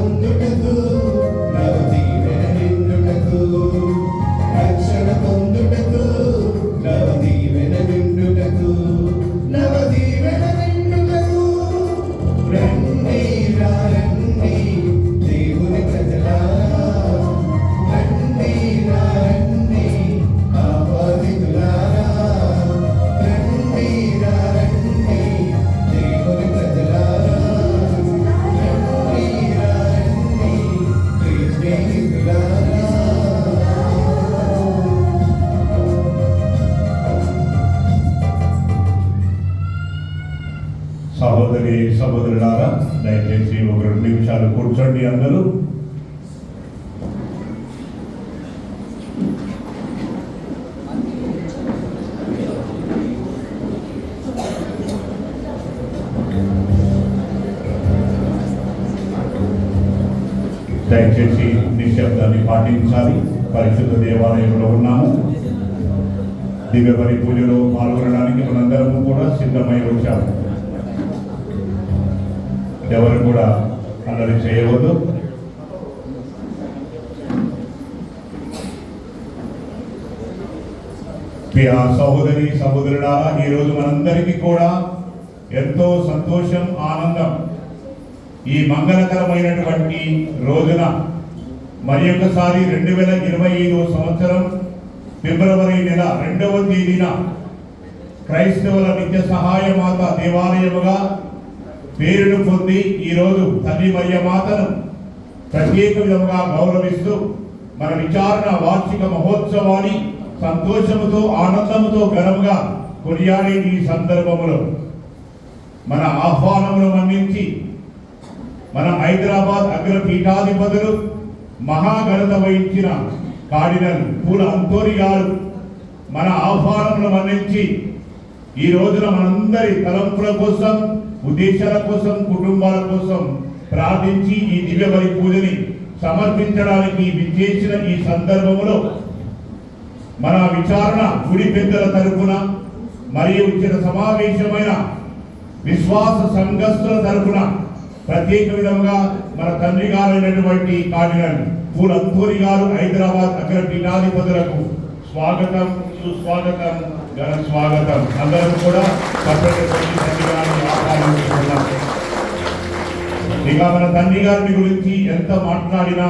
పొందుటకు నవ దీవెన నిండుటకు రక్షణ పొందుటకు నవ దీవెన నిండుటకు నవ దీవెన నిండుటకు రండి రండి దేవుని ప్రజలారా రండి రండి ఆహ్వానితులారా రండి రండి దేవుని ప్రజలారా రండి రండి ప్రియ స్నేహితులారా. సహోదరి సహోదరులారా, దయచేసి ఒక 2 నిమిషాలు కూర్చోండి. అందరూ దయచేసి నిశ్శబ్దాన్ని పాటించాలి. పరిశుద్ధ దేవాలయంలో ఉన్నాము. దివ్య బలి పూజలో పాల్గొనడానికి మనందరము కూడా సిద్ధమై వచ్చాము. ఎవరు కూడా అల్లరి చేయవద్దు. ప్రియ సహోదరి సహోదరులారా, ఈరోజు మనందరికీ కూడా ఎంతో సంతోషం, ఆనందం. ఈ మంగళకరమైనటువంటి రోజున మరి ఒకసారి 2025 సంవత్సరం ఫిబ్రవరి నెల 2వ తేదీన క్రైస్తవుల నిత్య సహాయ మాత దేవాలయముగా పేరును పొంది ఈరోజు తల్లి మరియ మాతను ప్రత్యేక విధంగా గౌరవిస్తూ మన విచారణ వార్షిక మహోత్సవాన్ని సంతోషముతో ఆనందముతో ఘనముగా కొనియాడే ఈ సందర్భములో మన ఆహ్వానమును మన్నించి మన హైదరాబాద్ అగ్రపీఠాధిపతులు మహాఘనత వహించిన కార్డినల్ పూల అంతోని గారు మన ఆహ్వానమును మన్నించి ఈ రోజున మనందరి తలంపుల కోసం, ఉద్దేశాల కోసం, కుటుంబాల కోసం ప్రార్థించి ఈ దివ్య బలి పూజని సమర్పించడానికి విచ్చేసిన ఈ సందర్భంలో మన విచారణ గుడి పెద్దల తరపున మరియు ఇచ్చిన సమావేశమైన విశ్వాస సంఘస్థుల తరపున ప్రత్యేక విధంగా మన తండ్రి గారైనటువంటి కార్డినల్ పూల అంతోని గారు హైదరాబాద్ అగ్రపీఠాధిపతులకు స్వాగతం, సుస్వాగతం, ఘన స్వాగతం. అందరం కూడా తండ్రి గారిని ఆహ్వానిస్తున్నాం. ఇక మన తండ్రి గారిని గురించి ఎంత మాట్లాడినా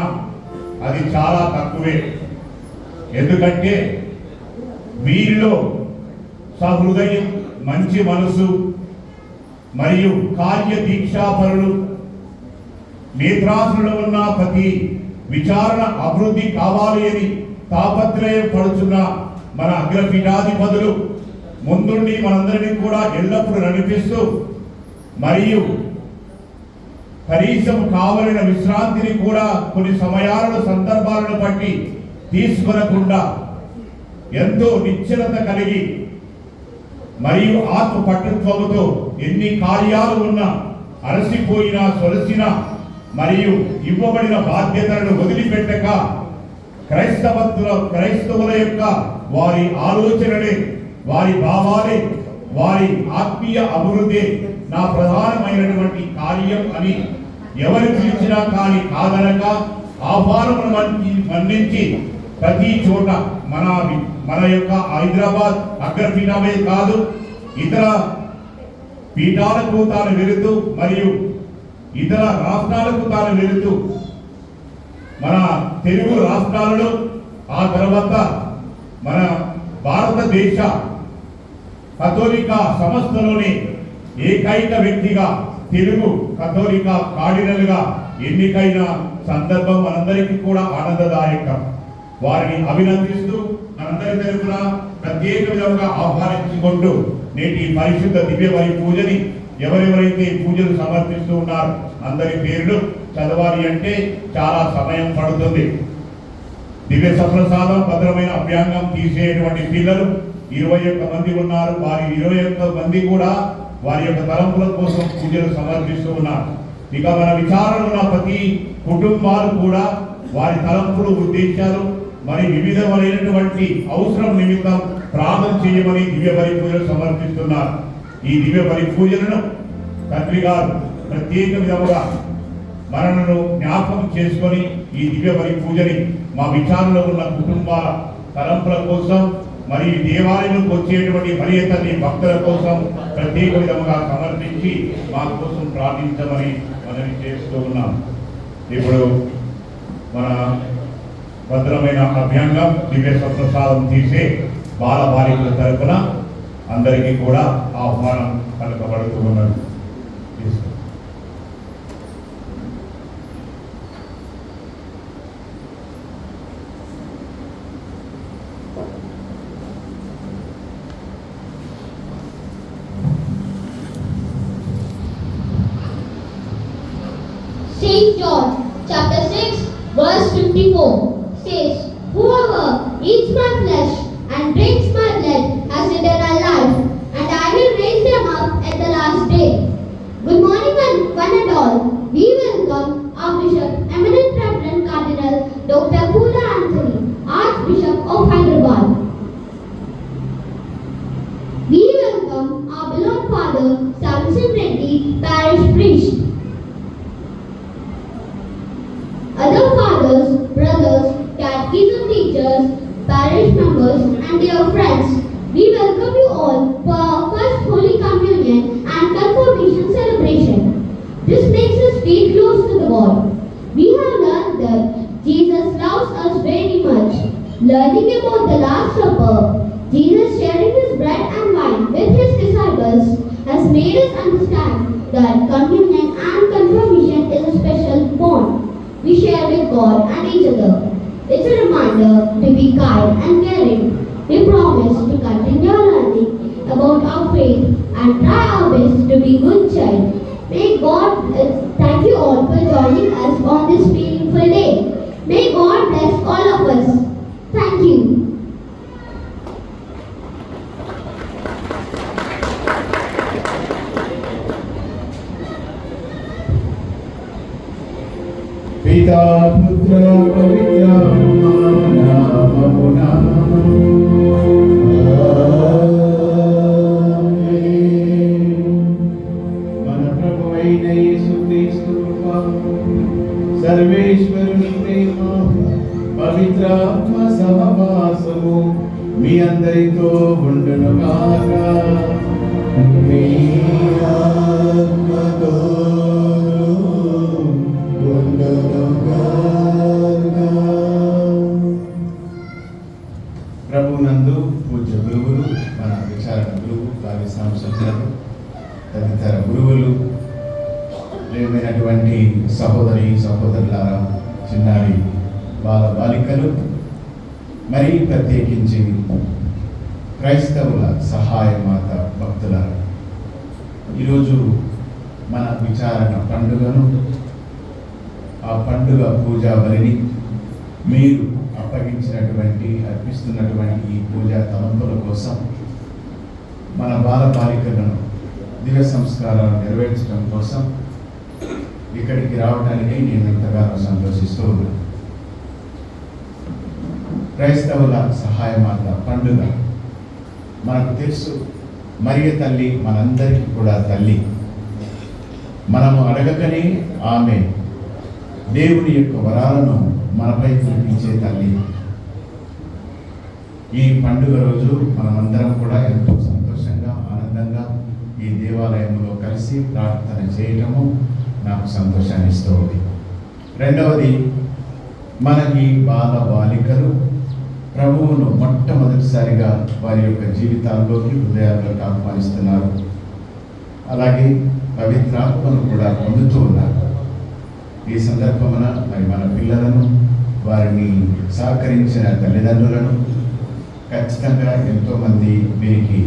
అది చాలా తక్కువే. ఎందుకంటే వీరిలో సహృదయం, మంచి మనసు మరియు కార్య దీక్షాపరులు, నేత్రాసులో ఉన్న ప్రతి విచారణ అభివృద్ధి కావాలి అని తాపత్రయం పడుతున్న మన అగ్రపీఠాధిపతులు ముందుండి మనందరినీ కూడా ఎల్లప్పుడూ నడిపిస్తూ మరియు కనీసం కావలసిన విశ్రాంతిని కూడా కొన్ని సమయాలను, సందర్భాలను బట్టి తీసుకొనకుండా ఎంతో నిశ్చలత కలిగి మరియు ఆత్మ పట్టుత్వముతో ఎన్ని కార్యాలు ఉన్నా అలసిపోయినా, సొలసినా మరియు ఇవ్వబడిన బాధ్యతలను వదిలిపెట్టక క్రైస్తవుల యొక్క వారి ఆలోచనలే, వారి భావాలే, వారి ఆత్మీయ అభివృద్ధి నా ప్రధానమైనటువంటి కార్యం అని ఎవరు పిలిచినా కానీ కాదనక ఆహ్వానమును మన్నించి ప్రతి చోట మన యొక్క హైదరాబాద్ అగ్రపీఠమే కాదు, ఇతర పీఠాలకు తాను వెళుతూ మరియు ఇతర రాష్ట్రాలకు తాను వెళుతూ మన తెలుగు రాష్ట్రాలలో, ఆ తర్వాత మన భారతదేశ కథోలిక సంస్థలోని ఏకైక వ్యక్తిగా తెలుగు కథోలిక కార్డినల్గా ఎన్నికైన సందర్భం మనందరికీ కూడా ఆనందదాయకం. వారిని అభినందిస్తూ మనందరి తరపున ప్రత్యేక విధంగా ఆహ్వానించుకుంటూ నేటి పరిశుద్ధ దివ్య బలి పూజని ఎవరెవరైతే పూజలు సమర్పిస్తూ ఉన్నారు అందరి పేర్లు చదవాలి అంటే చాలా సమయం పడుతుంది. దివ్య సప్రసాదం, భద్రమైన అభ్యాంగం తీసేటువంటి పిల్లలు 21 మంది ఉన్నారు. వారి 21 మంది కూడా వారి యొక్క తలంపుల కోసం పూజలు సమర్పిస్తూ ఉన్నారు. ఇక మన విచారణ ఉన్న ప్రతి కుటుంబాలు కూడా వారి తలంపులు, ఉద్దేశాలు మరి వివిధమైనటువంటి అవసరం నిమిత్తం ప్రార్థన చేయమని దివ్య బలి పూజలు సమర్పిస్తున్నారు. ఈ దివ్య బలి పూజలను తండ్రి గారు ప్రత్యేక విధముగా మనలను జ్ఞాపకం చేసుకొని ఈ దివ్య బలి పూజని మా విచారణలో ఉన్న కుటుంబాల తలంపుల కోసం మరియు దేవాలయంలోకి వచ్చేటువంటి మరియ తల్లి భక్తుల కోసం ప్రత్యేక విధంగా సమర్పించి మా కోసం ప్రార్థించమని మనవి చేస్తూ ఉన్నాం. ఇప్పుడు మన భద్రమైన అభ్యంగం దివ్య స్వప్రసాదం తీసే బాలబాలికల తరపున అందరికీ కూడా ఆహ్వానం పలకబడుతూ ఉన్నది. St. John chapter 6 verse 54 says, "Whoever eats my flesh and drinks my blood has eternal life, and I will raise them up at the last day." Good morning one and all. We welcome our Bishop, Eminent Reverend Cardinal Dr. Poola Anthony, Archbishop of Hyderabad. We welcome our beloved Father Samson Reddy, Parish Priest. Other fathers, brothers, catechism teachers, parish members, and dear friends, we welcome you all for our first Holy Communion and Confirmation celebration. This makes us feel close to the Lord. We have learned that Jesus loves us very much. Learning about the Last Supper, Jesus sharing his bread and wine with his disciples has made us understand that communion and confirmation is a special bond we share with God and each other. It's a reminder to be kind and caring. We promise to continue learning about our faith and try our best to be good child. May God thank you all for joining us on this meaningful day. May God bless all of us. Thank you. పితా పుత్ర పవిత్ర నామమునా మన ప్రభువైన యేసుక్రీస్తు కృప, సర్వేశ్వరుని ప్రేమ, పవిత్రాత్మ సహవాసము మీ అందరితో ఉండునుగాక. మీ ఆత్మతో ప్రభునందు పూజ్య గురువులు, మన విచారణ గురువు, కావ్య సంస్థలు, తదితర గురువులు, ప్రియమైనటువంటి సహోదరి సహోదరులారా, చిన్నారి బాల బాలికలు, మరీ ప్రత్యేకించి క్రైస్తవుల సహాయ మాత భక్తులారా, ఈరోజు మన విచారణ పండుగను, ఆ పండుగ పూజా బలిని మీరు అర్పిస్తున్నటువంటి ఈ పూజా తలంపుల కోసం మన బాల బాలికలను దివ్య సంస్కారాలు నెరవేర్చడం కోసం ఇక్కడికి రావడానికి నేను ఎంతగానో సంతోషిస్తూ ఉన్నాను. క్రైస్తవుల సహాయమాత పండుగ మనకు తెలుసు. మరియ తల్లి మనందరికీ కూడా తల్లి. మనము అడగకనే ఆమె దేవుని యొక్క వరాలను మనపై కురిపించే తల్లి. ఈ పండుగ రోజు మనమందరం కూడా ఎంతో సంతోషంగా ఆనందంగా ఈ దేవాలయంలో కలిసి ప్రార్థన చేయటము నాకు సంతోషాన్ని ఇస్తుంది. రెండవది, మనకి బాల బాలికలు ప్రభువును మొట్టమొదటిసారిగా వారి యొక్క జీవితాల్లోకి హృదయాల్లోకి ఆహ్వానిస్తున్నారు. అలాగే పవిత్రాత్మను కూడా పొందుతూ ఉన్నారు. ఈ సందర్భమున మరి మన పిల్లలను, వారిని సహకరించిన తల్లిదండ్రులను, ఖచ్చితంగా ఎంతోమంది వీరికి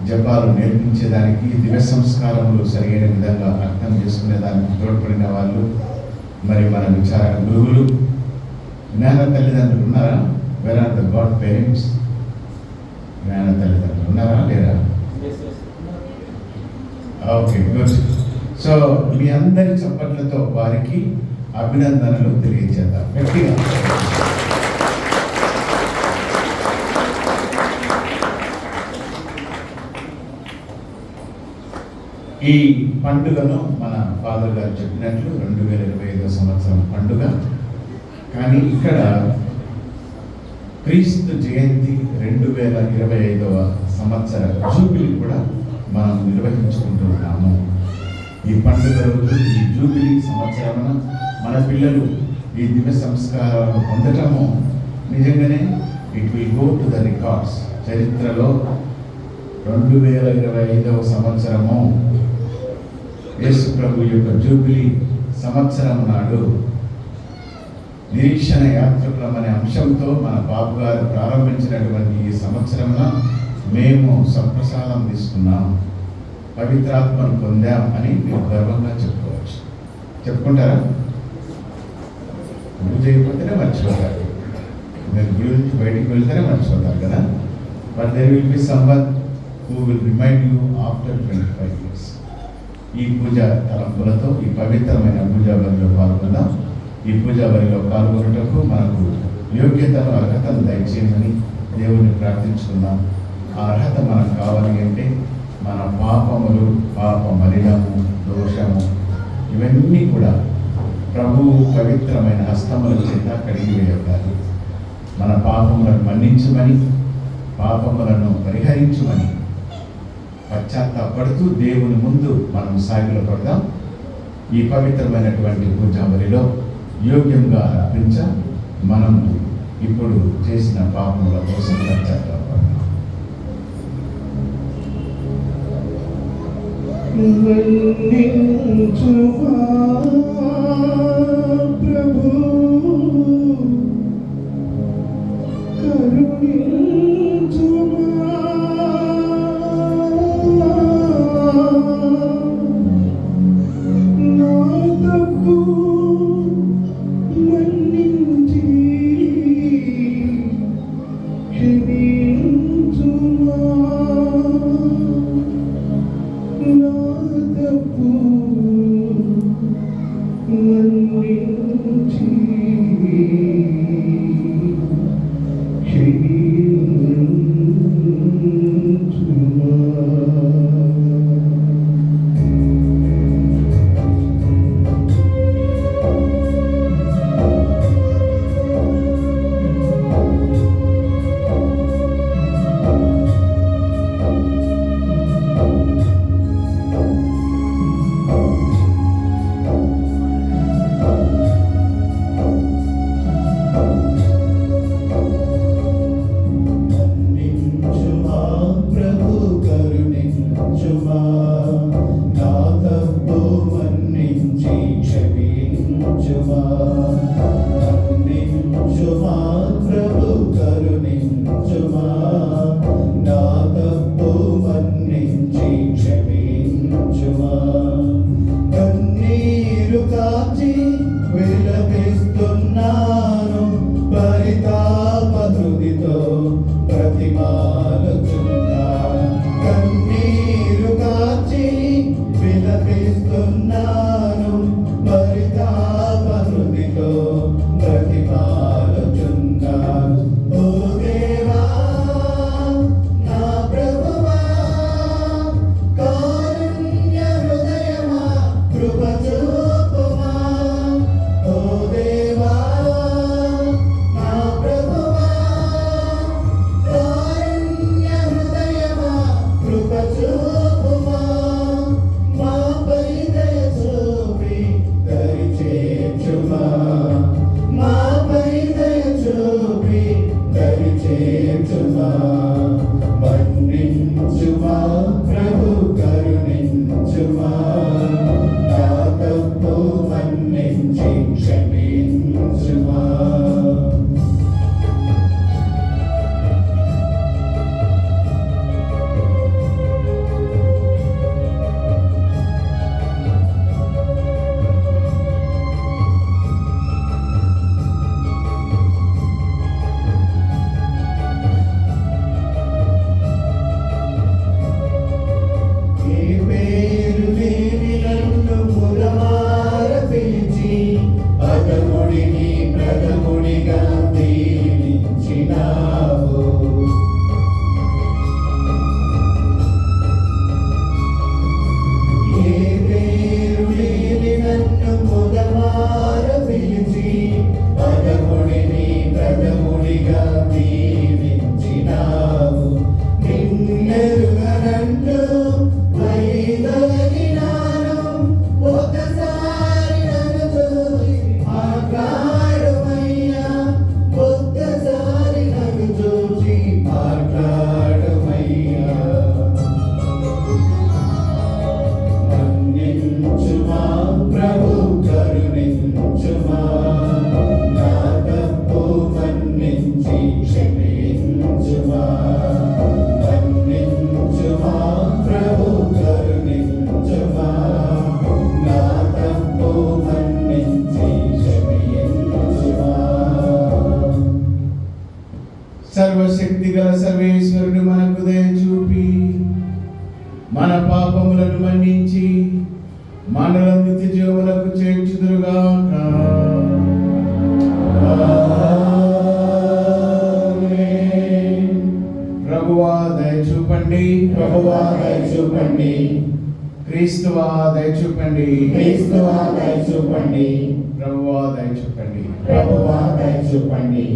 జపాలు నేర్పించేదానికి, దివ్య సంస్కారములు సరైన విధంగా అర్థం చేసుకునేదానికి తోడ్పడిన వాళ్ళు, మరి మన విచారణ గురువులు, జ్ఞాన తల్లిదండ్రులు ఉన్నారా? Where are the godparents? జ్ఞాన తల్లిదండ్రులు ఉన్నారా లేరా? Okay, good. సో మీ అందరి చప్పట్లతో వారికి అభినందనలు తెలియజేద్దాం గట్టిగా. ఈ పండుగను మన ఫాదర్ గారు చెప్పినట్లు 2025 సంవత్సరం పండుగ. కానీ ఇక్కడ క్రీస్తు జయంతి 2025వ సంవత్సర జూబిలీ కూడా మనం నిర్వహించుకుంటున్నాము. ఈ పండుగ రోజు, ఈ జూబిలీ సంవత్సరమున మన పిల్లలు ఈ దివ్య సంస్కారాలను పొందటము నిజంగానే it will go to the records. చరిత్రలో 2025వ సంవత్సరము యేసు ప్రభు యొక్క జూబిలీ సంవత్సరం నాడు నిరీక్షణ యాత్రికులం అనే అంశంతో మన బాబు గారు ప్రారంభించినటువంటి ఈ సంవత్సరంలో మేము సంప్రసాదం తీసుకున్నాం, పవిత్రాత్మను పొందాం అని మీరు గర్వంగా చెప్పుకోవచ్చు. చెప్పుకుంటారా? గుడి చేయకపోతేనే మర్చిపోతారు. మీరు గుడి నుంచి బయటికి వెళ్తేనే మర్చిపోతారు కదా. But there will be someone who will remind you after 25 years. ఈ పూజ తలంపులతో ఈ పవిత్రమైన పూజా బలిలో పాల్గొందాం. ఈ పూజా బలిలో పాల్గొనటకు మనకు యోగ్యతను, అర్హతను దయచేయమని దేవుని ప్రార్థించుకుందాం. ఆ అర్హత మనకు కావాలి అంటే మన పాపములు, పాప మలినము, దోషము ఇవన్నీ కూడా ప్రభువు పవిత్రమైన హస్తముల చేత కడిగి వేయాలి. మన పాపములను మన్నించమని, పాపములను పరిహరించమని పశ్చాత్తాపడుతూ దేవుని ముందు మనం సాగిలో పడదాం. ఈ పవిత్రమైనటువంటి పూజా బలిలో యోగ్యంగా అర్పించ మనం ఇప్పుడు చేసిన పాపముల కోసం పశ్చాత్తాపడదాం. ప్రభు సర్వశక్తి గల సర్వేశ్వరుడు మనకు దయ చూపి మన పాపములను మన్నించి మనలను నిత్య జీవములకు చేర్చుదురుగాక. ఆమేన్. ప్రభువా దయ చూపండి, ప్రభువా దయ చూపండి, క్రీస్తువా దయ చూపండి, క్రీస్తువా దయ చూపండి, ప్రభువా దయ చూపండి. ప్రభువా దయ చూపండి.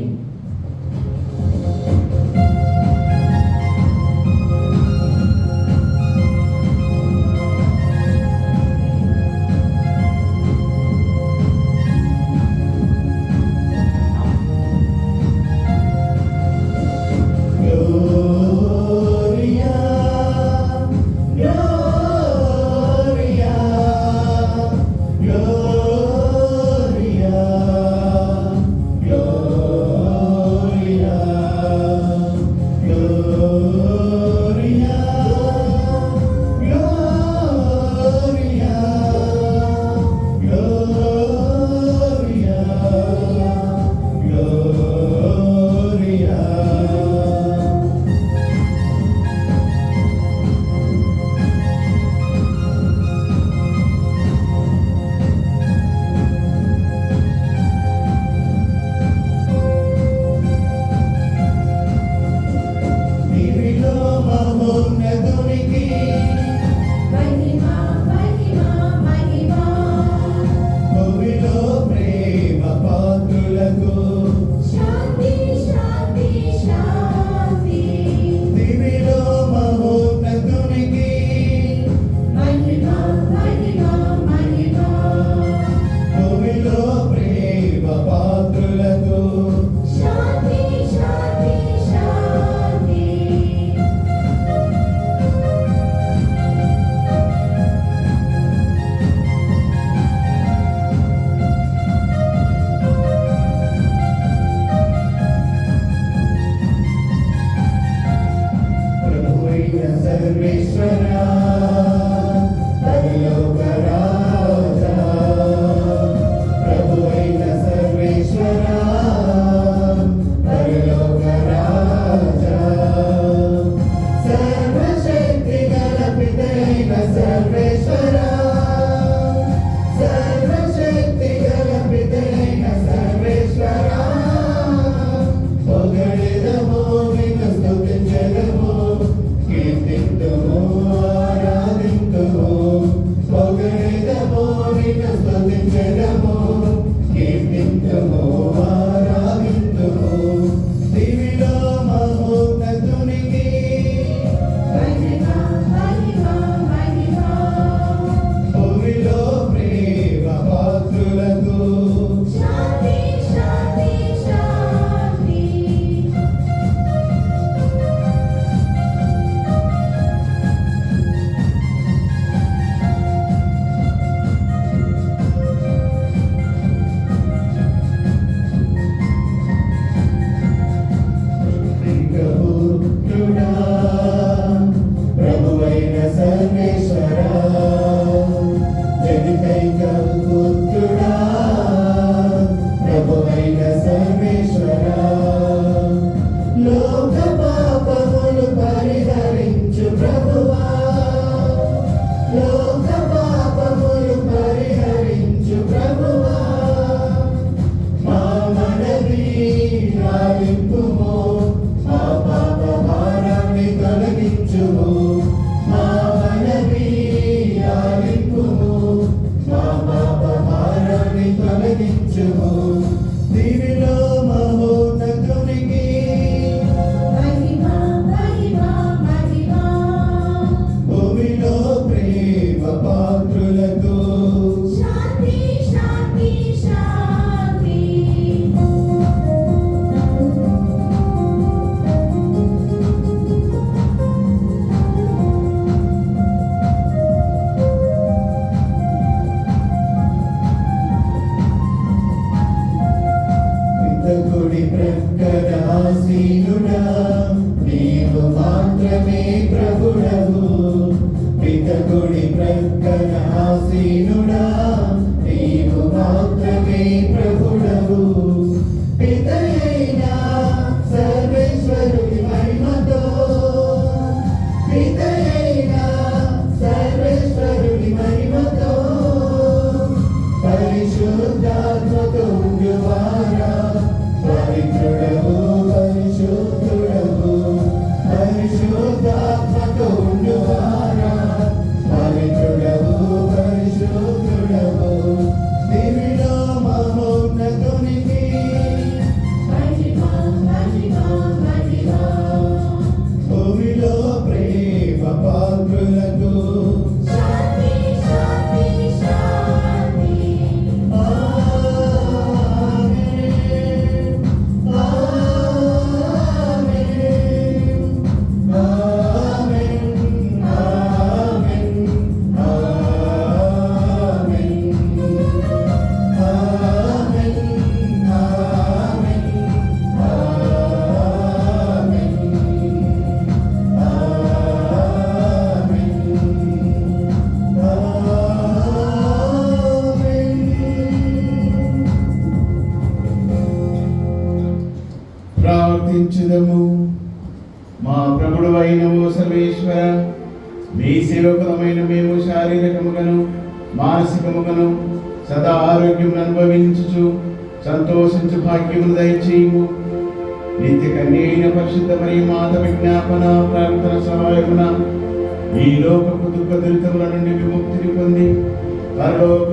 Gloria, Gloria, Gloria, Gloria, Gloria, Gloria, నీవిలో మహోన్నతునికి మహిమా మహిమా మహిమా భూమిలో ప్రేమ పాత్రులకు శాంతి శాంతి శాంతి నీవిలో మహోన్నతునికి మహిమా మహిమా మహిమా భూమిలో ప్రేమ పాత్రులకు శాంతి శాంతి శాంతి ప్రభువైన సర్వేశ్వరా పరలోక రాజా, ప్రభువైన సర్వేశ్వరా పరలోక రాజా, సర్వశక్తి గల పితైన సర్వేశ్వరా, సర్వశక్తి గల పితైన సర్వేశ్వరా, పొగడెదము నిన్ను స్తుతించెదము, కీర్తింతుము ఆరాధింతుము, పొగడెదము నిన్ను స్తుతించెదము, కీర్తింతుము ఆరాధింతుము. దివిలో మహోన్నతునికి మహిమా మహిమా మహిమా భూమిలో ప్రేమ పాత్రులకు శాంతి శాంతి శాంతి ప్రభువుడా, ప్రభువైన సర్వేశ్వరా, జగతైక పుత్రుడా, ప్రభువైన సర్వేశ్వరా, లోక పాపములు పరిహరించు ప్రభువా, లోక పాపములు పరిహరించు ప్రభువా, మా మనవి ఆలింపుము, మా పాప భారాన్ని తొలగించుము, మా మనవి ఆలింపుము, మా పాప భారాన్ని తొలగించుము. దీనిలో మహోన్నతునికి మహిమా మహిమా మహిమా భూమిలో ప్రేమ పాత్రులకు శాంతి శాంతి శాంతి పితకుడి ప్రక్కన ఆసీనుడా, నీవు మాత్రమే ప్రభుడవు. పితకుడి ప్రక్కన ఆసీనుడా, నీవు మాత్రమే ప్రభుడవు. పితయైన సర్వేశ్వర ప్రార్థించుదము. మా ప్రభుడు అయిన ఓ సర్వేశ్వర, మీ సేవకులమైన మేము శారీరకముగను మానసికముగను సదా ఆరోగ్యం అనుభవించుచు సంతోషించు భాగ్యమును దయచేయము. నిత్య కన్యైన పరిశుద్ధ మరియు మాత విజ్ఞాపన ప్రార్థన సహాయమున ఈ లోకపు దుఃఖ దురితముల నుండి విముక్తిని పొంది పరలోక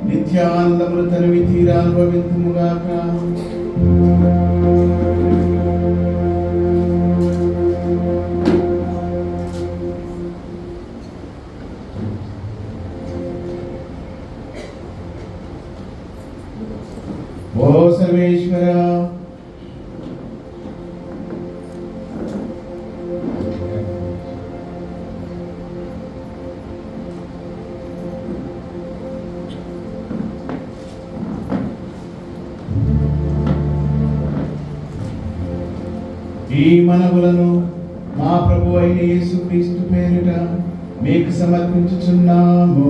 నిత్యానందములు తనివి తీరా అనుభవింతుముగాక. ఓ సర్వేశ్వర, ఈ మనవులను మా ప్రభు అయిన యేసుక్రీస్తు పేరిట మీకు సమర్పించుచున్నాము.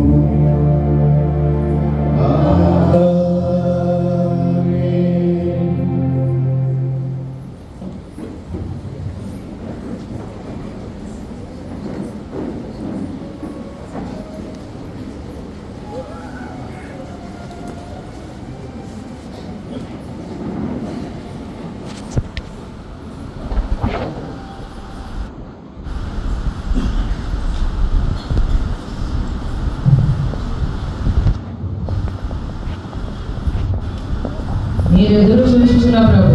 మీరు ఎదురు చూసిన ప్రభు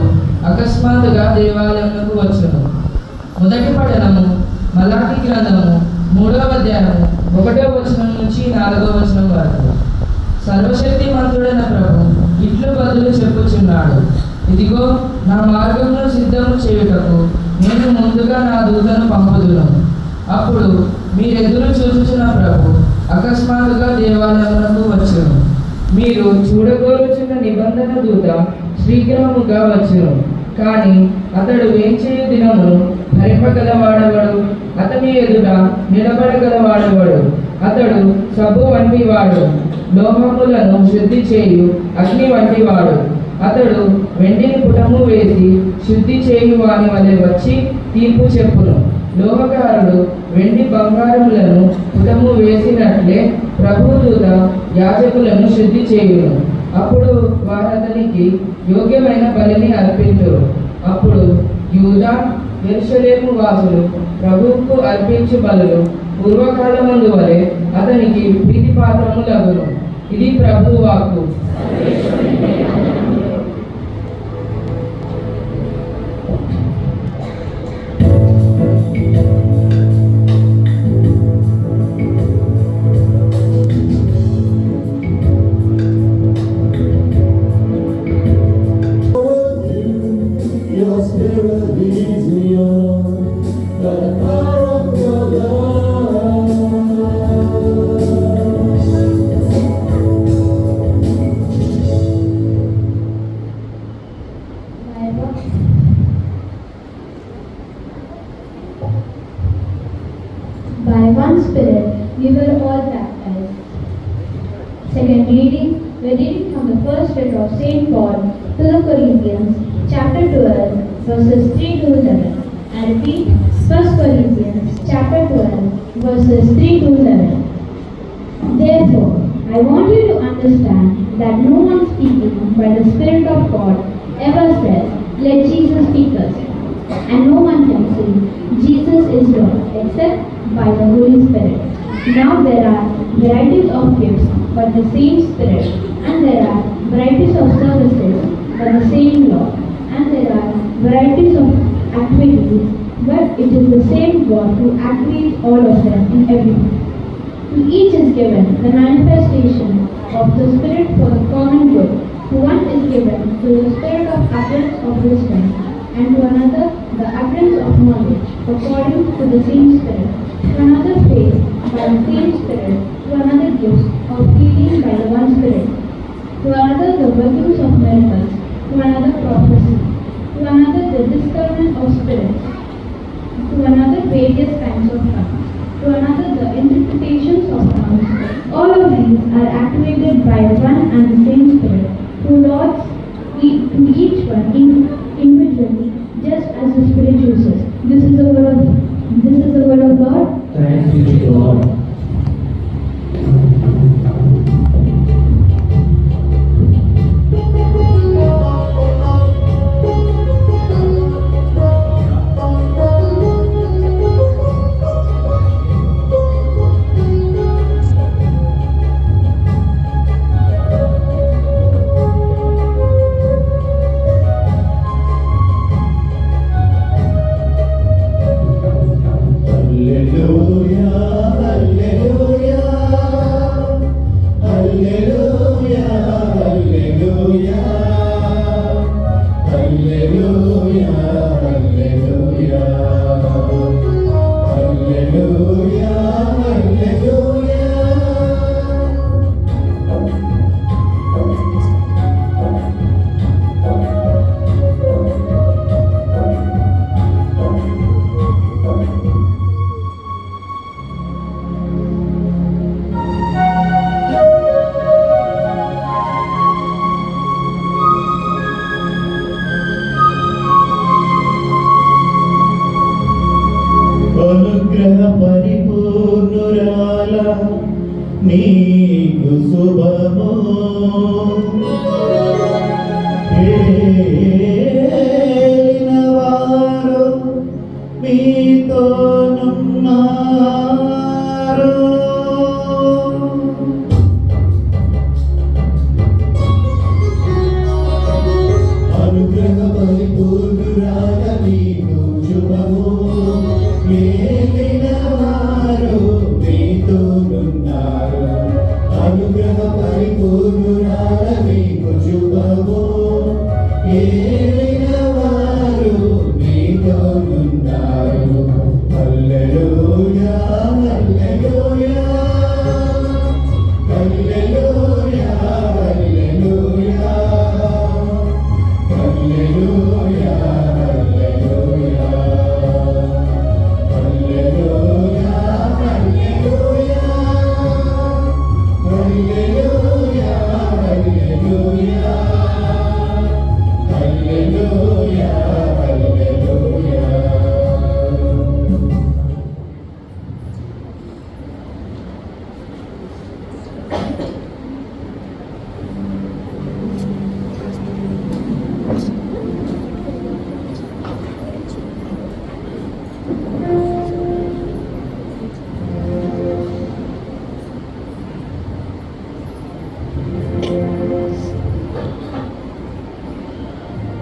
అకస్మాత్తుగా దేవాలయంలోకి వచ్చును. మొదటి పఠనము మలాకి గ్రంథము 3వ అధ్యాయము 1వ వచనం నుంచి 4వ వచనం వరకు. సర్వశక్తిమంతుడైన ప్రభు ఇట్లు బదులు చెప్పుచున్నాడు, ఇదిగో నా మార్గమును సిద్ధము చేయుటకు నేను ముందుగా నా దూతను పంపుదును. అప్పుడు మీరెదురు చూచుచున్న ప్రభు అకస్మాత్తుగా దేవాలయమునకు వచ్చును. మీరు చూడగోరుచున్న నిబంధన దూత శీఘ్రముగా వచ్చును. కానీ అతడు వేంచేయు దినమును భరింపగలవాడెవడు? అతని ఎదుట నిలబడగలవాడెవడు? అతడు సబ్బు వంటి వాడు, లోహములను శుద్ధి చేయు అగ్ని వంటి వాడు. అతడు వెండిని పుటము వేసి శుద్ధి చేయు వాని వలె వచ్చి తీర్పు చెప్పును. లోహకారుడు వెండి బంగారములను పుటము వేసినట్లే ప్రభుదూత యాజకులను శుద్ధి చేయును. అప్పుడు వారతనికి యోగ్యమైన బలిని అర్పించురు. అప్పుడు యూదా యెరూషలేము వాసులు ప్రభువుకు అర్పించు బలులు పూర్వకాలమందు వలె అతనికి ప్రీతిపాత్రములగును. ఇది ప్రభువు వాక్కు. Your spirit leads me on by the power of your love. By one Spirit, we were all baptized. Second reading, we're reading from the first letter of St. Paul to the Corinthians, chapter 12, verses 3 to 11. I repeat, 1 Corinthians, chapter 12, verses 3 to 11. Therefore, I want you to understand that no one speaking by the Spirit of God ever says, "Let Jesus speak us." And no one can say, "Jesus is Lord," except by the Holy Spirit. Now there are varieties of gifts, but the same Spirit. And there are varieties of services, but the same Lord. And there are varieties of activities, but it is the same God who activates all of them in everyone. To each is given the manifestation of the Spirit for the common good. To one is given through the Spirit of utterance of wisdom, and to another the utterance of knowledge, according to the same Spirit. To another faith by the same Spirit. To another gifts of healing by the one Spirit. To another the workings of miracles. To another prophecy. To another the discernment of spirits. To another various kinds of tongues. To another the interpretations of tongues. All of these are activated by one and the same Spirit, who lots to each one individually just as the Spirit chooses. This is the word of God. Thank you, God. అనుగ్రహ పరిపూర్ణురాల నీకు శుభము ఏలినవారు మీతోనున్నారు అనుగ్రహ పరిపూర్ణురాల నీకు శుభము ఏలినవారు మీతోనున్నారు అనుగ్రహ పరిపూర్ణురాల మీకు శుభము ఏలినవారు మీతోనున్నారు హల్లెలూయా హల్లెలూయా హల్లెలూయా హల్లెలూయా హల్లెలూయా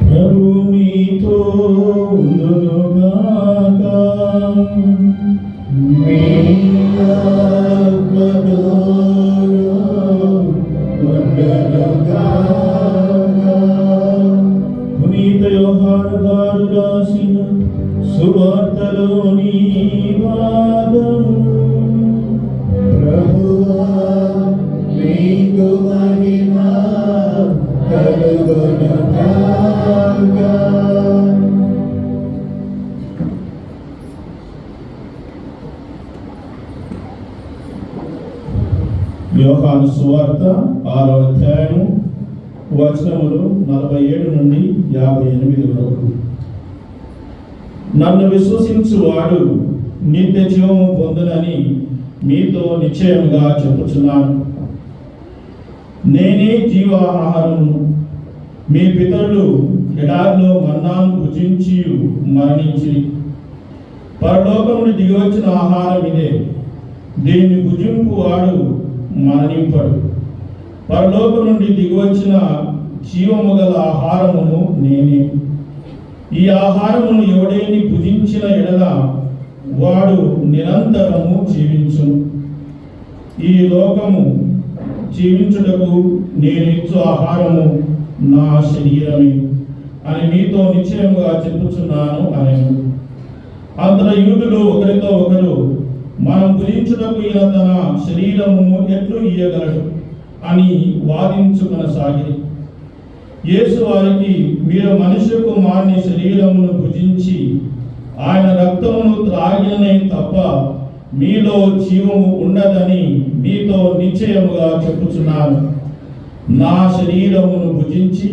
ప్రభు మీతో ఉండునుగాక. మీ ఆత్మతోను ఉండునుగాక. పునీత యోహాను గారు రాసిన సువార్తలోని భాగం. ప్రభువా మీకు మహిమ కలుగునుగాక. యోహాను సువార్త 6వ అధ్యాయం వచనములు 47 నుండి 58 వరకు. నన్ను విశ్వసించువాడు నిత్య జీవము పొందునని మీతో నిశ్చయముగా చెప్పుచున్నాను. నేనే జీవాహారము. మీ పితరులు ఎడారిలో మన్నాను భుజించి మరణించిరి. పరలోకమును దిగివచ్చిన ఆహారం ఇదే. దీన్ని భుజింపు వాడు మరణింపడు. పరలోకం నుండి దిగివచ్చిన జీవము గల ఆహారమును నేనే. ఈ ఆహారమును ఎవడైని భుజించిన ఎడల వాడు నిరంతరము జీవించును. ఈ లోకము జీవించుటకు నేనిచ్చు ఆహారము నా శరీరమే అని మీతో నిశ్చయముగా చెప్పుచున్నాను అనేను. అంతట యూదులు ఒకరితో ఒకరు, మనం భుజించుటకు ఈయన తన శరీరము ఎట్లు ఇయ్యగలడు అని వాదించుకొనసాగిరి. యేసు వారికి, మీరు మనుష్య కుమారుని శరీరమును భుజించి ఆయన రక్తమును త్రాగిననే తప్ప మీలో జీవము ఉండదని మీతో నిశ్చయముగా చెప్పుచున్నాను. నా శరీరమును భుజించి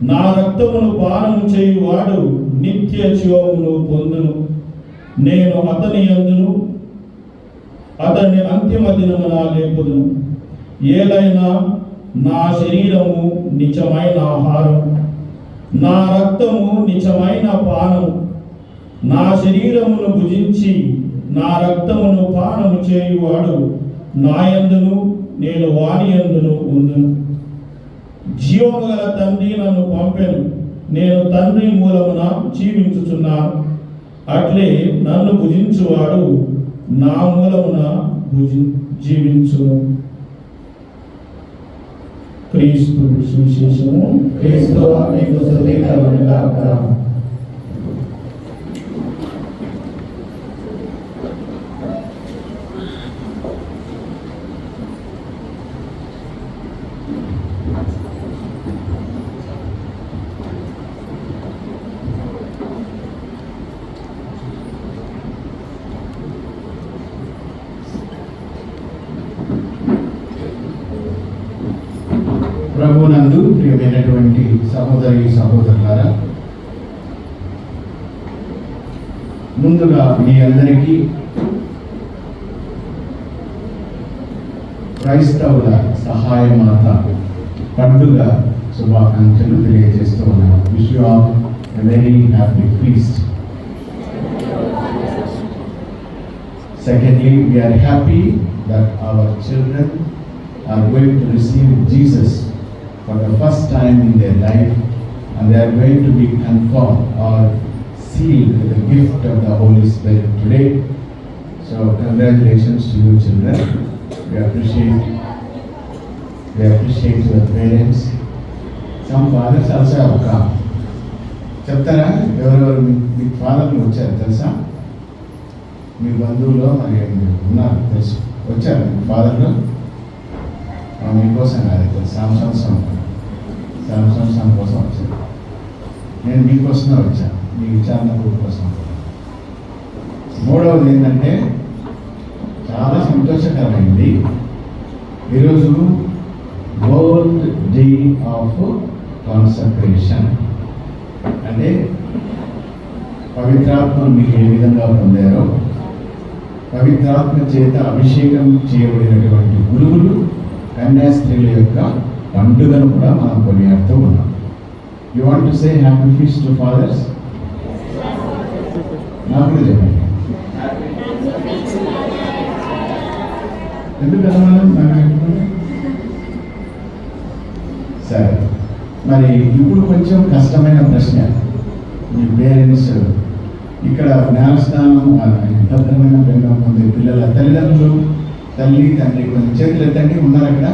నా రక్తమును పానము చేయువాడు నిత్య జీవమును పొందును. నేను అతని యందును అతన్ని అంతిమ దినమున లేపుదును. ఏలైనా నా శరీరము నిజమైన ఆహారం, నా రక్తము నిజమైన పానము. నా శరీరమును భుజించి నా రక్తమును పానము చేయువాడు నా యందును నేను వాని యందును ఉందును. జీవము గల తండ్రి నన్ను పంపెను, నేను తండ్రి మూలమున జీవించుచున్నాను. అట్లే నన్ను భుజించువాడు నా మూలమున జీవించును. క్రీస్తు సువిశేషము. క్రీస్తు మీకు స్తుతి కలుగునుగాక. ప్రభునందు ప్రియమైనటువంటి సహోదరి సహోదరులారా, ముందుగా మీ అందరికీ క్రైస్తవుల సహాయమాత పండుగ శుభాకాంక్షలు తెలియజేస్తూ ఉన్నాను. Wish you all a very happy feast. Secondly, we are happy that our children are going to receive Jesus for the first time in their life, and they are going to be confirmed or sealed with the gift of the Holy Spirit today. So congratulations to you children. We appreciate your parents. Some fathers also have come. చెప్తారా ఎవరెవరు మీ ఫాదర్లు వచ్చారు తెలుసా? మీ బంధువులో మరి ఉన్నారు తెలుసు, వచ్చారు మీ ఫాదర్లు. మీకోసం కాదు, శాంసంగ్ కోసం వచ్చాను. నేను మీకోసమే వచ్చాను, మీ విచారణ కోసం. మూడవది ఏంటంటే చాలా సంతోషకరమైంది, ఈరోజు వరల్డ్ డే ఆఫ్ కాన్సక్రేషన్. అంటే పవిత్రాత్మ మీకు ఏ విధంగా పొందారో, పవిత్రాత్మ చేత అభిషేకం చేయబడినటువంటి గురువులు కన్యాస్త్రీల యొక్క పండుగను కూడా మనం కొనియాడుతూ ఉన్నాం. You want to say happy feast to fathers? నాకు కూడా చెప్పండి. ఎందుకు సరే, మరి ఇప్పుడు కొంచెం కష్టమైన ప్రశ్న. మీ పేరెంట్స్ ఇక్కడ జ్ఞానస్నానం భద్రమైన ప్రేమ పొందే పిల్లల తల్లిదండ్రులు, తల్లి తండ్రి కొంచెం చేతులు ఎత్తండి. ఉన్నారు అక్కడ?